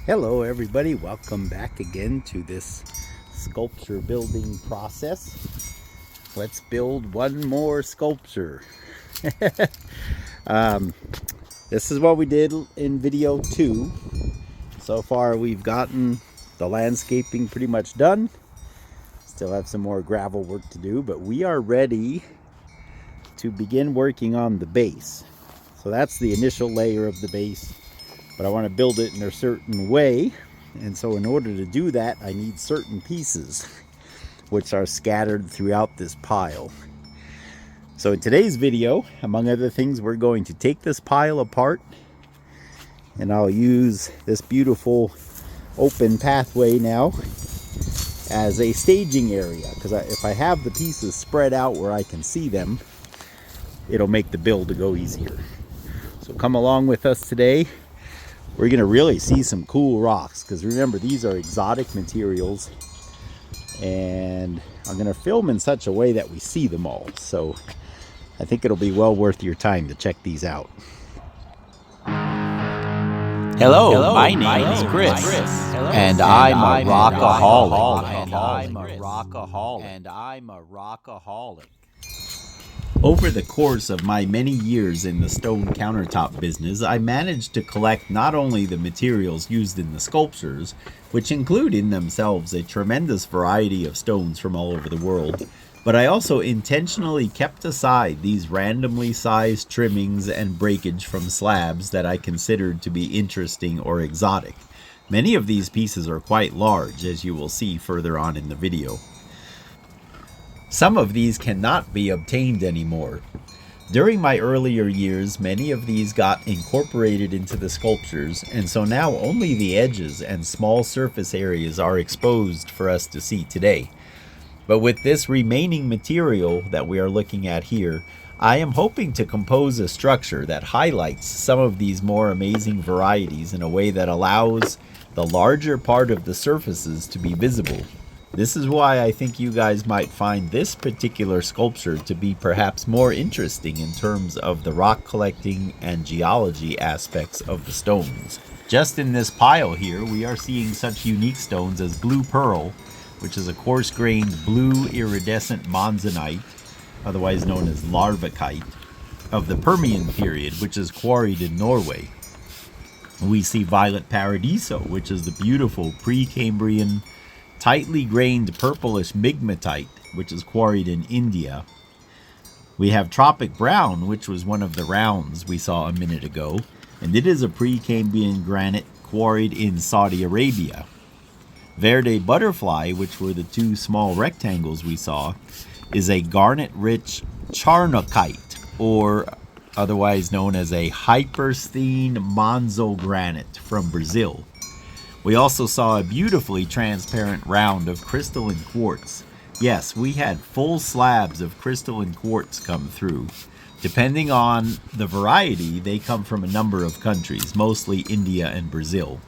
Hello everybody, welcome back again to this sculpture building process. Let's build one more sculpture. um, this is what we did in video 2. So far we've gotten the landscaping pretty much done. Still have some more gravel work to do, but we are ready to begin working on the base. So that's the initial layer of the base, but I want to build it in a certain way. And so in order to do that, I need certain pieces which are scattered throughout this pile. So in today's video, among other things, we're going to take this pile apart, and I'll use this beautiful open pathway now as a staging area, because if I have the pieces spread out where I can see them, it'll make the build to go easier. So come along with us today. We're going to really see some cool rocks, because remember, these are exotic materials, and I'm going to film in such a way that we see them all. So I think it'll be well worth your time to check these out. Hello, my name is Chris, and I'm a rockaholic. Over the course of my many years in the stone countertop business, I managed to collect not only the materials used in the sculptures, which include in themselves a tremendous variety of stones from all over the world, but I also intentionally kept aside these randomly sized trimmings and breakage from slabs that I considered to be interesting or exotic. Many of these pieces are quite large, as you will see further on in the video. Some of these cannot be obtained anymore. During my earlier years, many of these got incorporated into the sculptures, and so now only the edges and small surface areas are exposed for us to see today. But with this remaining material that we are looking at here, I am hoping to compose a structure that highlights some of these more amazing varieties in a way that allows the larger part of the surfaces to be visible. This is why I think you guys might find this particular sculpture to be perhaps more interesting in terms of the rock collecting and geology aspects of the stones. Just in this pile here, we are seeing such unique stones as blue pearl, which is a coarse-grained blue iridescent monzonite, otherwise known as larvikite, of the Permian period, which is quarried in Norway. We see violet paradiso, which is the beautiful pre-Cambrian tightly grained purplish migmatite, which is quarried in India. We have tropic brown, which was one of the rounds we saw a minute ago, and it is a pre-Cambrian granite quarried in Saudi Arabia. Verde butterfly, which were the two small rectangles we saw, is a garnet-rich charnockite, or otherwise known as a hypersthene monzo granite from Brazil. We also saw a beautifully transparent round of crystalline quartz. Yes, we had full slabs of crystalline quartz come through. Depending on the variety, they come from a number of countries, mostly India and Brazil.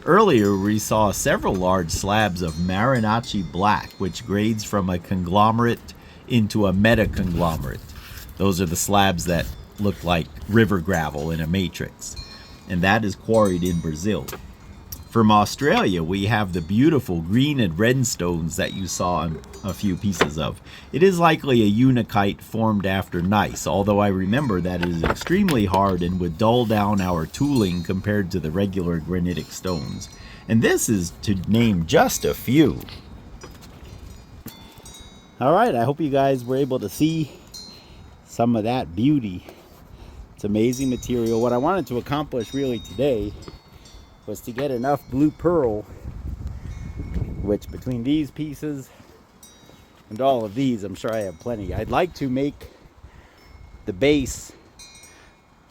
Earlier, we saw several large slabs of Marinacci black, which grades from a conglomerate into a metaconglomerate. Those are the slabs that look like river gravel in a matrix, and that is quarried in Brazil. From Australia, we have the beautiful green and red stones that you saw a few pieces of. It is likely a unakite formed after gneiss, although I remember that it is extremely hard and would dull down our tooling compared to the regular granitic stones. And this is to name just a few. Alright, I hope you guys were able to see some of that beauty. It's amazing material. What I wanted to accomplish really today was to get enough blue pearl, which between these pieces and all of these, I'm sure I have plenty. I'd like to make the base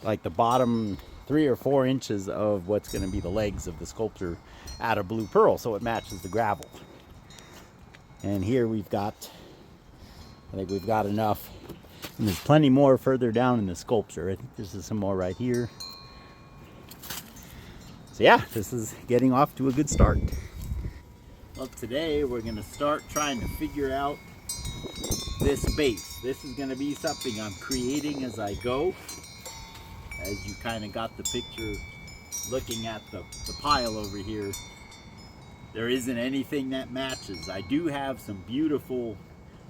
like the bottom 3 or 4 inches of what's going to be the legs of the sculpture out of blue pearl, so it matches the gravel. And here we've got, I think we've got enough. And there's plenty more further down in the sculpture. I think this is some more right here. So yeah, this is getting off to a good start. Well, today we're going to start trying to figure out this base. This is going to be something I'm creating as I go. As you kind of got the picture looking at the pile over here, there isn't anything that matches. I do have some beautiful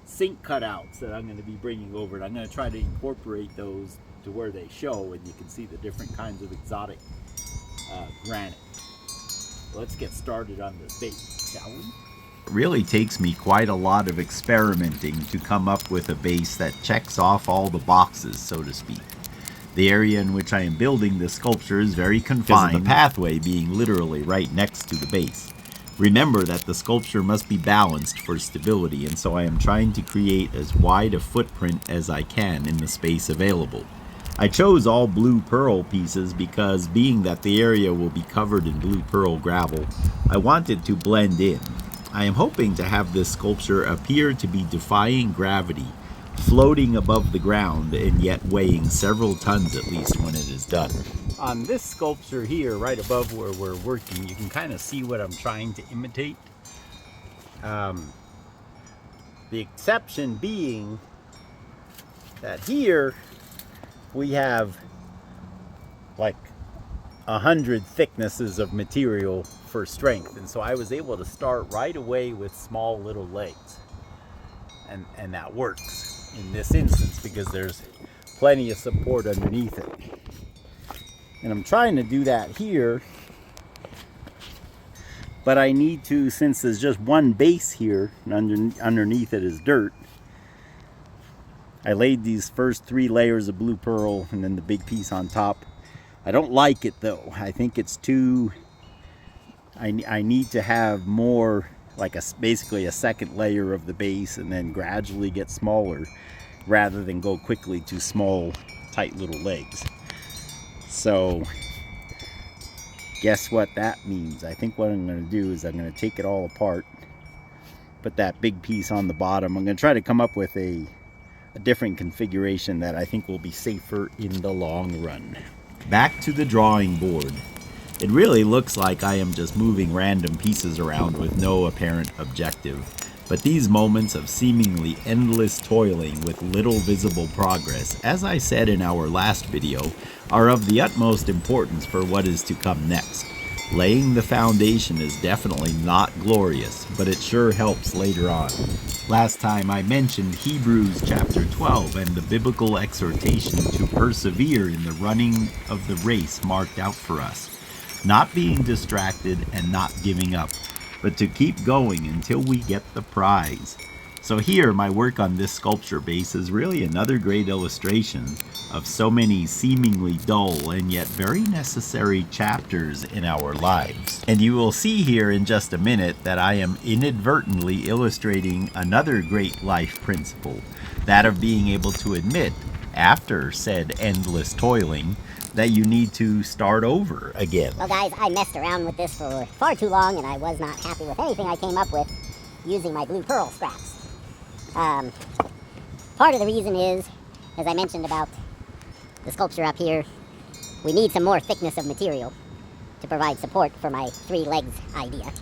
sink cutouts that I'm going to be bringing over, and I'm going to try to incorporate those to where they show, and you can see the different kinds of exotic granite. Let's get started on the base, shall we? It really takes me quite a lot of experimenting to come up with a base that checks off all the boxes, so to speak. The area in which I am building this sculpture is very confined, the pathway being literally right next to the base. Remember that the sculpture must be balanced for stability, and so I am trying to create as wide a footprint as I can in the space available. I chose all blue pearl pieces because, being that the area will be covered in blue pearl gravel, I want it to blend in. I am hoping to have this sculpture appear to be defying gravity, floating above the ground and yet weighing several tons at least when it is done. On this sculpture here, right above where we're working, you can kind of see what I'm trying to imitate. The exception being that here we have like 100 thicknesses of material for strength, and so I was able to start right away with small little legs, and that works in this instance because there's plenty of support underneath it. And I'm trying to do that here, but I need to, since there's just one base here and underneath it is dirt, I laid these first 3 layers of blue pearl and then the big piece on top. I don't like it though. I think it's too, I need to have more, like basically a second layer of the base and then gradually get smaller rather than go quickly to small, tight little legs. So guess what that means? I think what I'm going to do is I'm going to take it all apart, put that big piece on the bottom. I'm going to try to come up with a different configuration that I think will be safer in the long run. Back to the drawing board. It really looks like I am just moving random pieces around with no apparent objective, but these moments of seemingly endless toiling with little visible progress, as I said in our last video, are of the utmost importance for what is to come next. Laying the foundation is definitely not glorious, but it sure helps later on. Last time I mentioned Hebrews chapter 12 and the biblical exhortation to persevere in the running of the race marked out for us, not being distracted and not giving up, but to keep going until we get the prize. So here, my work on this sculpture base is really another great illustration of so many seemingly dull and yet very necessary chapters in our lives. And you will see here in just a minute that I am inadvertently illustrating another great life principle, that of being able to admit, after said endless toiling, that you need to start over again. Well guys, I messed around with this for far too long and I was not happy with anything I came up with using my blue pearl scraps. Part of the reason is, as I mentioned about the sculpture up here, we need some more thickness of material to provide support for my 3 legs idea.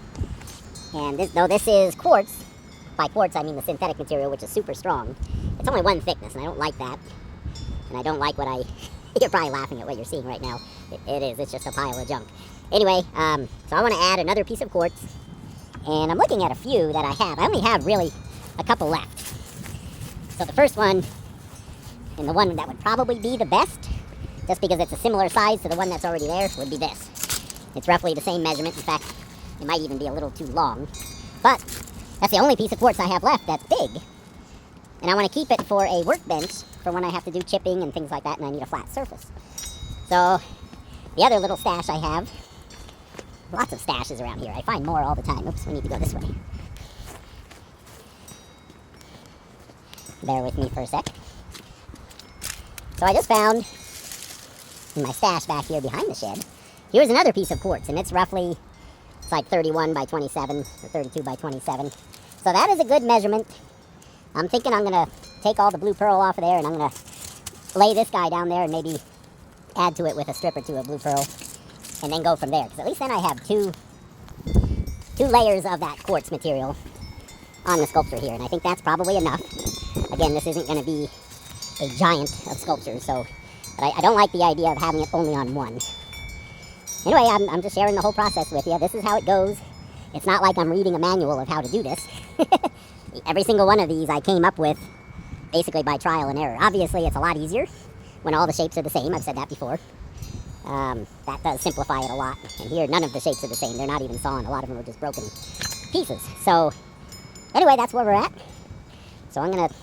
And though this is quartz, by quartz I mean the synthetic material, which is super strong, it's only 1 thickness and I don't like that. And I don't like what you're probably laughing at what you're seeing right now. It is, it's just a pile of junk. Anyway, so I want to add another piece of quartz, and I'm looking at a few that I have. I only have really a couple left. So the first one, and the one that would probably be the best, just because it's a similar size to the one that's already there, would be this. It's roughly the same measurement. In fact, it might even be a little too long. But that's the only piece of quartz I have left that's big. And I want to keep it for a workbench for when I have to do chipping and things like that and I need a flat surface. So the other little stash I have, lots of stashes around here. I find more all the time. Oops, we need to go this way. Bear with me for a sec. So I just found in my stash back here behind the shed, here's another piece of quartz, and it's roughly, it's like 31 by 27 or 32 by 27. So that is a good measurement. I'm thinking I'm going to take all the blue pearl off of there and I'm going to lay this guy down there and maybe add to it with a strip or 2 of blue pearl and then go from there. Because at least then I have two layers of that quartz material on the sculpture here, and I think that's probably enough. Again, this isn't going to be a giant of sculptures, so, but I don't like the idea of having it only on one. Anyway, I'm just sharing the whole process with you. This is how it goes. It's not like I'm reading a manual of how to do this. Every single one of these I came up with basically by trial and error. Obviously, it's a lot easier when all the shapes are the same. I've said that before. That does simplify it a lot. And here, none of the shapes are the same. They're not even sawn. A lot of them are just broken pieces. So, anyway, that's where we're at. So I'm going to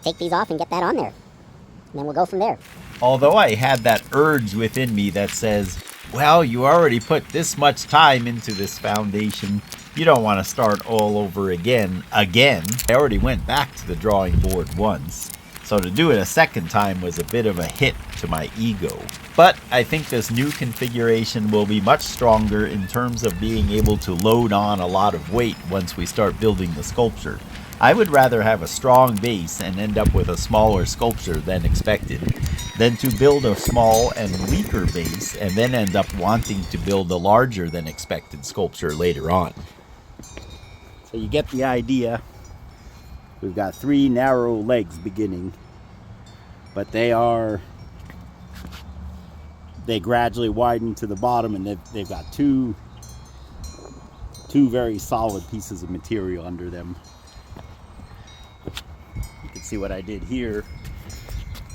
take these off and get that on there. And then we'll go from there. Although I had that urge within me that says, well, you already put this much time into this foundation. You don't want to start all over again. I already went back to the drawing board once. So to do it a second time was a bit of a hit to my ego. But I think this new configuration will be much stronger in terms of being able to load on a lot of weight once we start building the sculpture. I would rather have a strong base and end up with a smaller sculpture than expected, than to build a small and weaker base and then end up wanting to build a larger than expected sculpture later on. So you get the idea. We've got 3 narrow legs beginning, but they gradually widen to the bottom, and they've got two very solid pieces of material under them. You can see what I did here,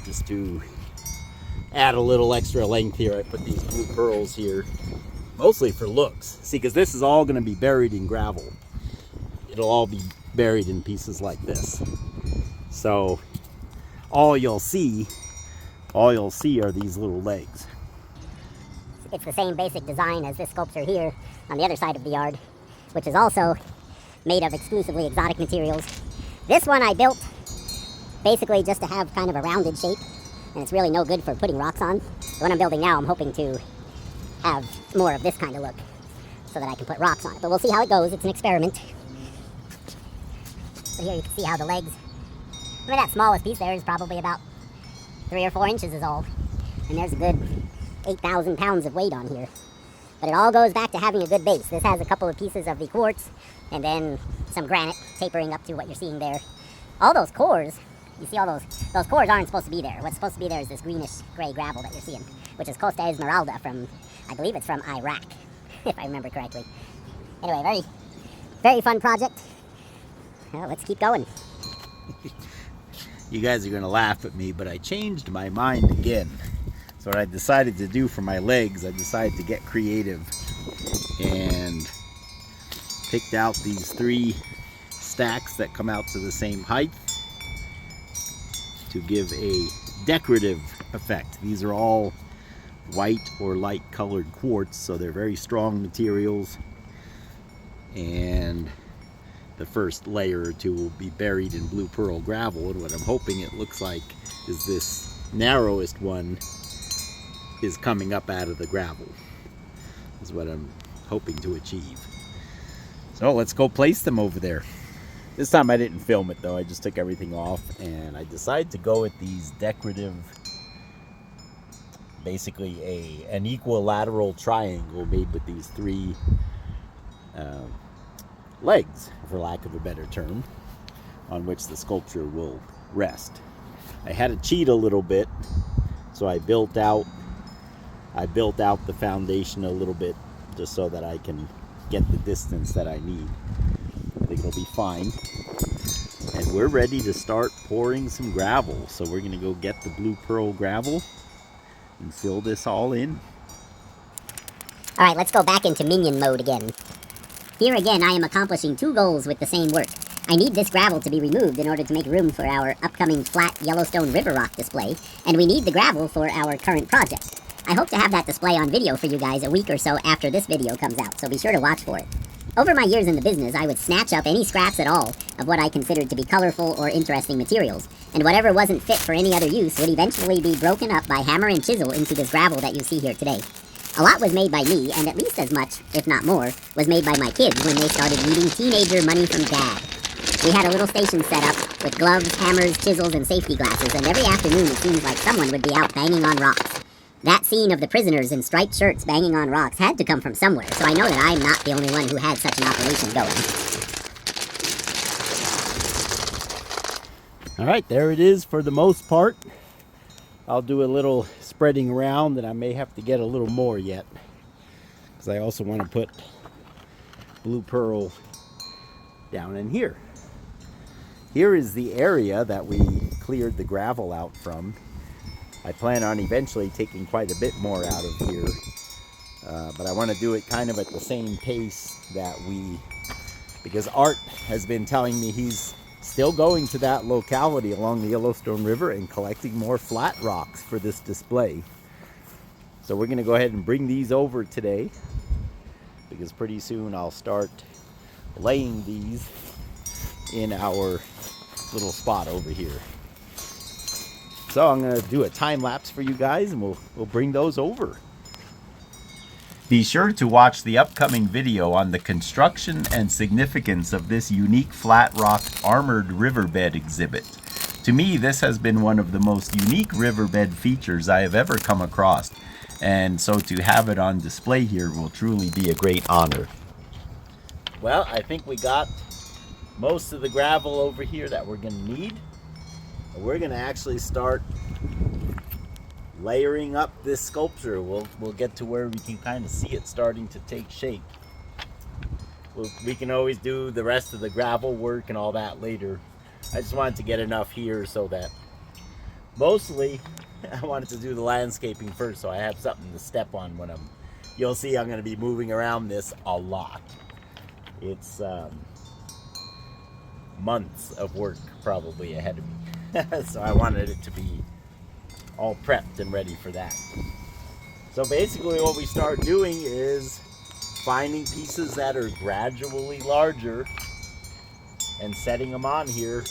just to add a little extra length here. I put these blue pearls here, mostly for looks. See, because this is all going to be buried in gravel. It'll all be buried in pieces like this. So all you'll see are these little legs. It's the same basic design as this sculpture here on the other side of the yard, which is also made of exclusively exotic materials. This one I built basically just to have kind of a rounded shape, and it's really no good for putting rocks on. The one I'm building now, I'm hoping to have more of this kind of look so that I can put rocks on it. But we'll see how it goes. It's an experiment. So here you can see how the legs, I mean, that smallest piece there is probably about 3 or 4 inches is all. And there's a good 8,000 pounds of weight on here. But it all goes back to having a good base. This has a couple of pieces of the quartz and then some granite tapering up to what you're seeing there. All those cores, you see all those cores aren't supposed to be there. What's supposed to be there is this greenish gray gravel that you're seeing, which is Costa Esmeralda from, I believe it's from Iraq, if I remember correctly. Anyway, very, very fun project. Well, let's keep going. You guys are going to laugh at me, but I changed my mind again. So what I decided to do for my legs, I decided to get creative and picked out these 3 stacks that come out to the same height to give a decorative effect. These are all white or light colored quartz, so they're very strong materials, and the first layer or 2 will be buried in blue pearl gravel, and what I'm hoping it looks like is this narrowest one is coming up out of the gravel. Is what I'm hoping to achieve. So let's go place them over there. This time I didn't film it though, I just took everything off, and I decided to go with these decorative, basically an equilateral triangle made with these 3 legs, for lack of a better term, on which the sculpture will rest. I had to cheat a little bit, so I built out the foundation a little bit just so that I can get the distance that I need. I think it'll be fine. And we're ready to start pouring some gravel. So we're gonna go get the blue pearl gravel and fill this all in. All right, let's go back into minion mode again. Here again, I am accomplishing 2 goals with the same work. I need this gravel to be removed in order to make room for our upcoming flat Yellowstone River Rock display, and we need the gravel for our current project. I hope to have that display on video for you guys a week or so after this video comes out, so be sure to watch for it. Over my years in the business, I would snatch up any scraps at all of what I considered to be colorful or interesting materials, and whatever wasn't fit for any other use would eventually be broken up by hammer and chisel into this gravel that you see here today. A lot was made by me, and at least as much, if not more, was made by my kids when they started needing teenager money from Dad. We had a little station set up with gloves, hammers, chisels, and safety glasses, and every afternoon it seemed like someone would be out banging on rocks. That scene of the prisoners in striped shirts banging on rocks had to come from somewhere, so I know that I'm not the only one who had such an operation going. Alright, there it is for the most part. I'll do a little spreading around, and I may have to get a little more yet. because I also want to put blue pearl down in here. Here is the area that we cleared the gravel out from. I plan on eventually taking quite a bit more out of here, but I want to do it kind of at the same pace that because Art has been telling me he's still going to that locality along the Yellowstone River and collecting more flat rocks for this display. So we're going to go ahead and bring these over today, because pretty soon I'll start laying these in our little spot over here. So I'm going to do a time lapse for you guys, and we'll bring those over. Be sure to watch the upcoming video on the construction and significance of this unique flat rock armored riverbed exhibit. To me, this has been one of the most unique riverbed features I have ever come across, and so to have it on display here will truly be a great honor. Well, I think we got most of the gravel over here that we're going to need. We're going to actually start layering up this sculpture. We'll get to where we can kind of see it starting to take shape. We can always do the rest of the gravel work and all that later. I just wanted to get enough here so that mostly I wanted to do the landscaping first, so I have something to step on when you'll see I'm going to be moving around this a lot. It's months of work probably ahead of me. So I wanted it to be all prepped and ready for that. So basically what we start doing is finding pieces that are gradually larger and setting them on here.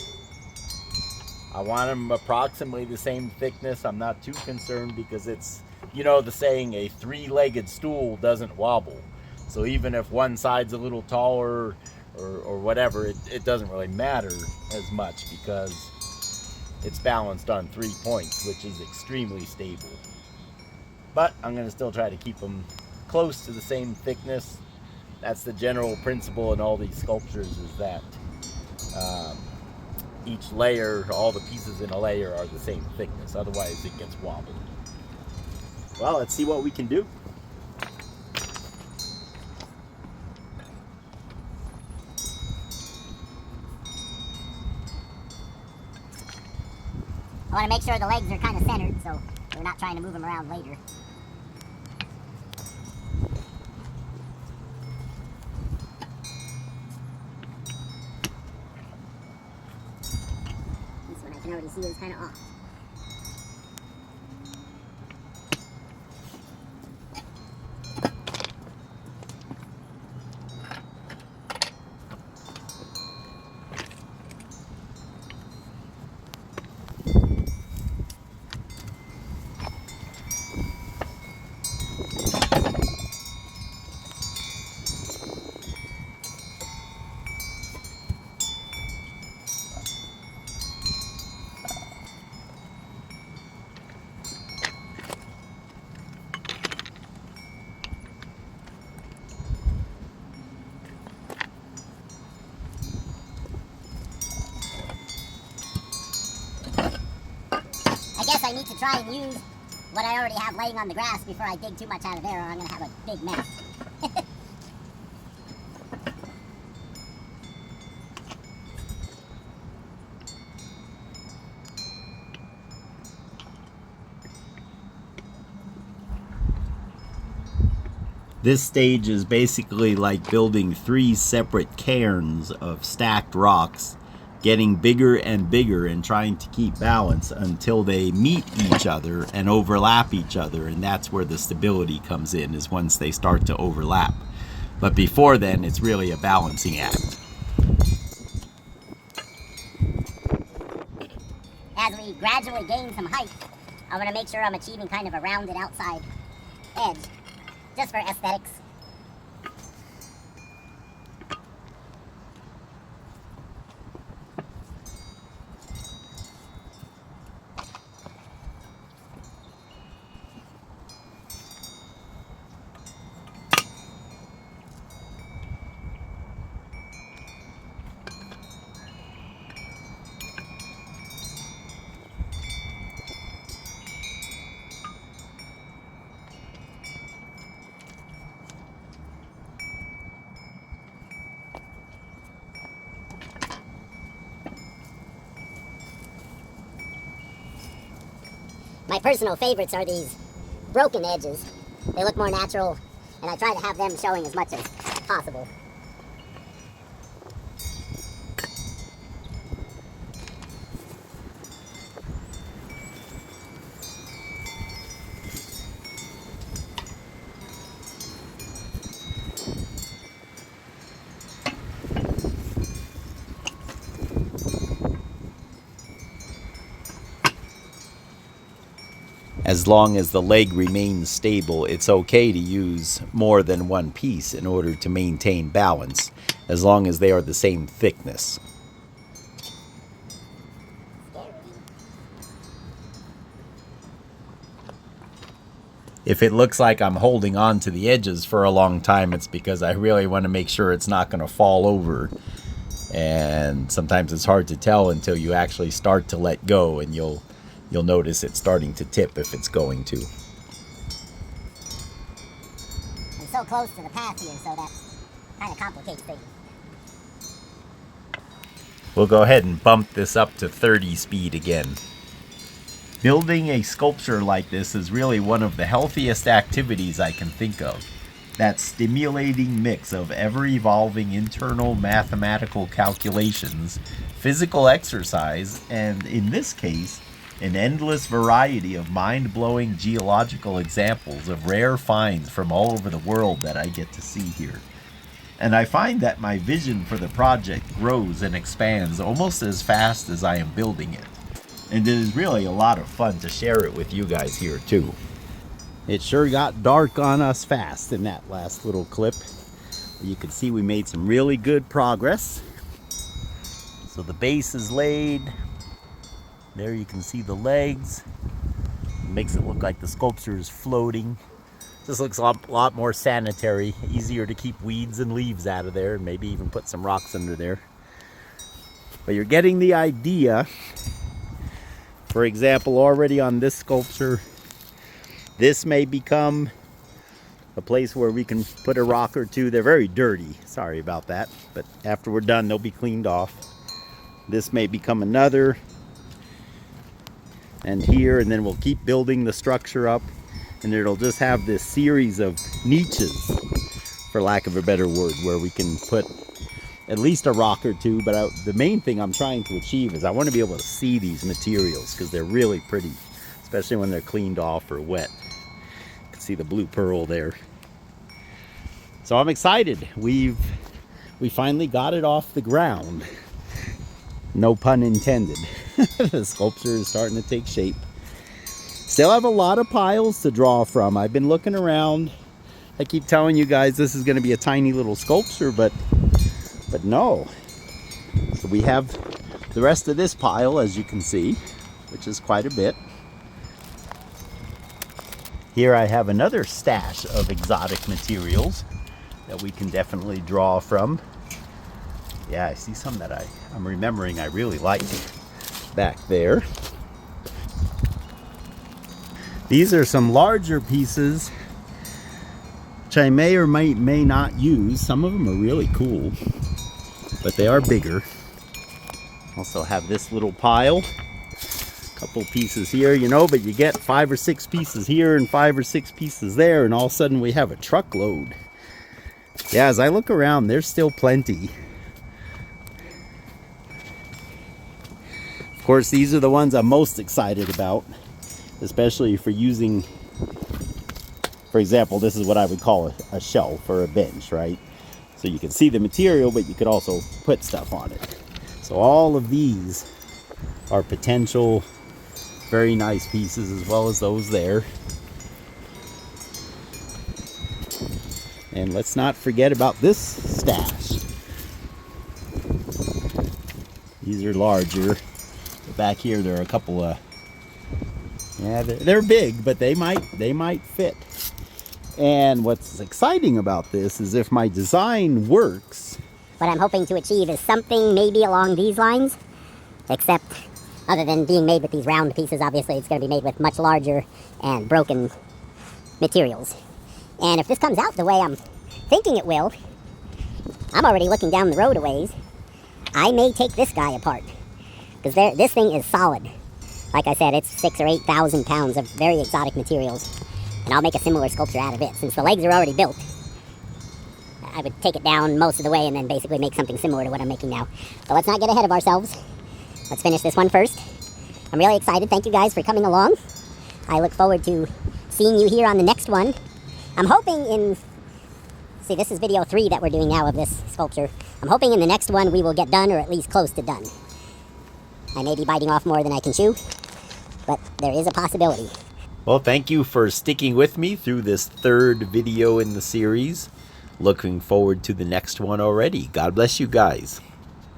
I want them approximately the same thickness. I'm not too concerned because it's, you know, the saying, a three-legged stool doesn't wobble. So even if one side's a little taller or whatever, it doesn't really matter as much because it's balanced on 3 points, which is extremely stable. But I'm going to still try to keep them close to the same thickness. That's the general principle in all these sculptures, is that each layer, all the pieces in a layer are the same thickness. Otherwise it gets wobbled. Well, let's see what we can do. I want to make sure the legs are kind of centered, so we're not trying to move them around later. This one I can already see is kind of off. I guess I need to try and use what I already have laying on the grass before I dig too much out of there, or I'm going to have a big mess. This stage is basically like building 3 separate cairns of stacked rocks, getting bigger and bigger and trying to keep balance until they meet each other and overlap each other, and that's where the stability comes in, is once they start to overlap. But before then, it's really a balancing act. As we gradually gain some height, I want to make sure I'm achieving kind of a rounded outside edge, just for aesthetics. My personal favorites are these broken edges. They look more natural, and I try to have them showing as much as possible. As long as the leg remains stable, it's okay to use more than one piece in order to maintain balance, as long as they are the same thickness. If it looks like I'm holding on to the edges for a long time, it's because I really want to make sure it's not going to fall over. And sometimes it's hard to tell until you actually start to let go, and you'll notice it starting to tip if it's going to. I'm so close to the path here, so that kind of complicates things. We'll go ahead and bump this up to 30 speed again. Building a sculpture like this is really one of the healthiest activities I can think of. That stimulating mix of ever-evolving internal mathematical calculations, physical exercise, and in this case, an endless variety of mind-blowing geological examples of rare finds from all over the world that I get to see here. And I find that my vision for the project grows and expands almost as fast as I am building it. And it is really a lot of fun to share it with you guys here too. It sure got dark on us fast in that last little clip. You can see we made some really good progress. So the base is laid. There you can see the legs. It makes it look like the sculpture is floating. This looks a lot more sanitary, easier to keep weeds and leaves out of there, and maybe even put some rocks under there. But you're getting the idea. For example, already on this sculpture, this may become a place where we can put a rock or two. They're very dirty, sorry about that, but after we're done, they'll be cleaned off. This may become another. And here, and then we'll keep building the structure up, and it'll just have this series of niches, for lack of a better word, where we can put at least a rock or two. But the main thing I'm trying to achieve is I want to be able to see these materials, because they're really pretty, especially when they're cleaned off or wet. You can see the blue pearl there. So I'm excited. We finally got it off the ground. No pun intended. The sculpture is starting to take shape. Still have a lot of piles to draw from. I've been looking around. I keep telling you guys this is going to be a tiny little sculpture, but no. So we have the rest of this pile, as you can see, which is quite a bit. Here I have another stash of exotic materials that we can definitely draw from. Yeah, I see some that I'm remembering I really liked back there. These are some larger pieces which I may or may not use. Some of them are really cool, but they are bigger. Also have this little pile. A couple pieces here, you know, but you get 5 or 6 pieces here and 5 or 6 pieces there, and all of a sudden we have a truckload. Yeah, as I look around, there's still plenty. Of course, these are the ones I'm most excited about, especially for using, for example, this is what I would call a shelf or a bench, right? So you can see the material, but you could also put stuff on it. So all of these are potential very nice pieces, as well as those there. And let's not forget about this stash. These are larger. Back here there are a couple of, yeah, they're big, but they might fit. And what's exciting about this is if my design works, What I'm hoping to achieve is something maybe along these lines, except other than being made with these round pieces, obviously it's going to be made with much larger and broken materials. And if this comes out the way I'm thinking it will, I'm already looking down the road a ways. I may take this guy apart, because this thing is solid. Like I said, it's 6,000 or 8,000 pounds of very exotic materials. And I'll make a similar sculpture out of it. Since the legs are already built, I would take it down most of the way and then basically make something similar to what I'm making now. But let's not get ahead of ourselves. Let's finish this one first. I'm really excited. Thank you guys for coming along. I look forward to seeing you here on the next one. I'm hoping in... See, this is video 3 that we're doing now of this sculpture. I'm hoping in the next one we will get done, or at least close to done. I may be biting off more than I can chew, but there is a possibility. Well, thank you for sticking with me through this 3rd video in the series. Looking forward to the next one already. God bless you guys.